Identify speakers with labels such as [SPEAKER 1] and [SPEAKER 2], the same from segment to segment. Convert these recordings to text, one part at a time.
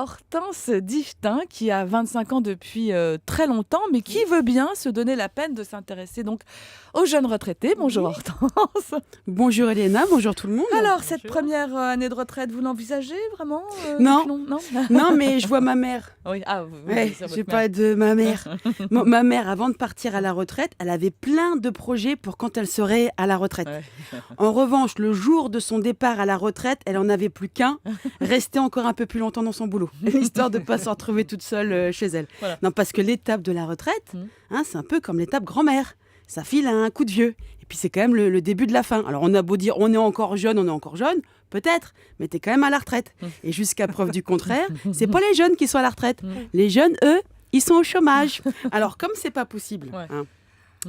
[SPEAKER 1] Hortense Diftin qui a 25 ans depuis très longtemps, mais qui veut bien se donner la peine de s'intéresser donc aux jeunes retraités. Bonjour Hortense.
[SPEAKER 2] Bonjour Elena, bonjour tout le monde.
[SPEAKER 1] Alors, cette première année de retraite, vous l'envisagez vraiment
[SPEAKER 2] Non.
[SPEAKER 1] Non,
[SPEAKER 2] Non, mais je vois ma mère.
[SPEAKER 1] Oui,
[SPEAKER 2] Ouais, je parle de ma mère. Ma mère, avant de partir à la retraite, elle avait plein de projets pour quand elle serait à la retraite.
[SPEAKER 1] Ouais.
[SPEAKER 2] En revanche, le jour de son départ à la retraite, elle en avait plus qu'un, rester encore un peu plus longtemps dans son boulot, histoire de ne pas se retrouver toute seule chez elle.
[SPEAKER 1] Voilà.
[SPEAKER 2] Non, parce que l'étape de la retraite, c'est un peu comme l'étape grand-mère. Ça file à un coup de vieux. Et puis c'est quand même le début de la fin. Alors on a beau dire on est encore jeune, peut-être, mais t'es quand même à la retraite. Et jusqu'à preuve du contraire, c'est pas les jeunes qui sont à la retraite. Les jeunes, eux, ils sont au chômage. Alors comme c'est pas possible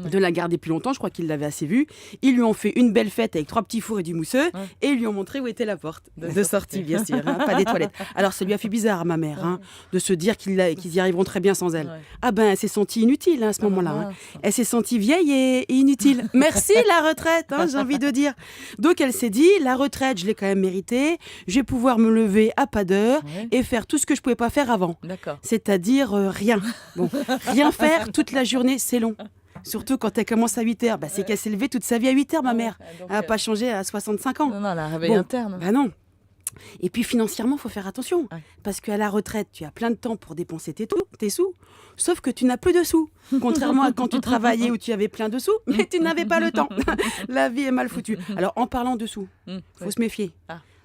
[SPEAKER 2] de la garder plus longtemps, je crois qu'ils l'avaient assez vu, ils lui ont fait une belle fête avec 3 petits fours et du mousseux, et ils lui ont montré où était la porte de sortie, bien sûr, pas des toilettes. Alors ça lui a fait bizarre à ma mère, de se dire qu'ils y arriveront très bien sans elle.
[SPEAKER 1] Ouais.
[SPEAKER 2] Ah ben, elle s'est sentie inutile à ce moment-là. Elle s'est sentie vieille et inutile. Merci la retraite, j'ai envie de dire. Donc elle s'est dit, la retraite, je l'ai quand même méritée, je vais pouvoir me lever à pas d'heure et faire tout ce que je pouvais pas faire avant.
[SPEAKER 1] D'accord.
[SPEAKER 2] C'est-à-dire rien. Bon, rien faire toute la journée, c'est long. Surtout quand elle commence à 8h. C'est qu'elle s'est levée toute sa vie à 8h, ma mère.
[SPEAKER 1] Donc,
[SPEAKER 2] Elle n'a pas changé à 65 ans.
[SPEAKER 1] Non, la réveil interne.
[SPEAKER 2] Non. Et puis financièrement, il faut faire attention.
[SPEAKER 1] Ouais.
[SPEAKER 2] Parce qu'à la retraite, tu as plein de temps pour dépenser tes sous. Sauf que tu n'as plus de sous. Contrairement à quand tu travaillais où tu avais plein de sous, mais tu n'avais pas le temps. La vie est mal foutue. Alors en parlant de sous, faut se méfier.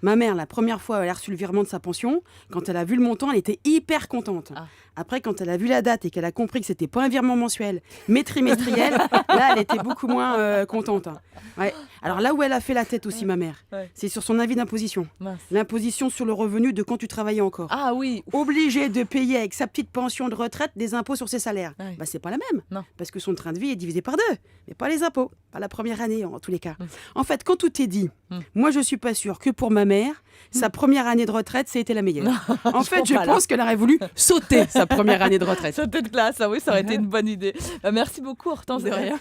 [SPEAKER 2] Ma mère, la première fois, elle a reçu le virement de sa pension. Quand elle a vu le montant, elle était hyper contente. Après, quand elle a vu la date et qu'elle a compris que c'était pas un virement mensuel, mais trimestriel, là, elle était beaucoup moins contente. Ouais. Alors là où elle a fait la tête aussi, ma mère, c'est sur son avis d'imposition.
[SPEAKER 1] Mince.
[SPEAKER 2] L'imposition sur le revenu de quand tu travaillais encore.
[SPEAKER 1] Ah oui.
[SPEAKER 2] Obligée de payer avec sa petite pension de retraite des impôts sur ses salaires.
[SPEAKER 1] Ouais.
[SPEAKER 2] C'est pas la même.
[SPEAKER 1] Non.
[SPEAKER 2] Parce que son train de vie est divisé par 2. Mais pas les impôts. Pas la première année, en tous les cas. En fait, quand tout est dit, moi, je suis pas sûre que pour ma mère, sa première année de retraite, c'était la meilleure. En fait, je pense qu'elle aurait voulu sauter sa première année de retraite.
[SPEAKER 1] Sauter de classe, oui, ça aurait été une bonne idée. Merci beaucoup Hortense. Daniel.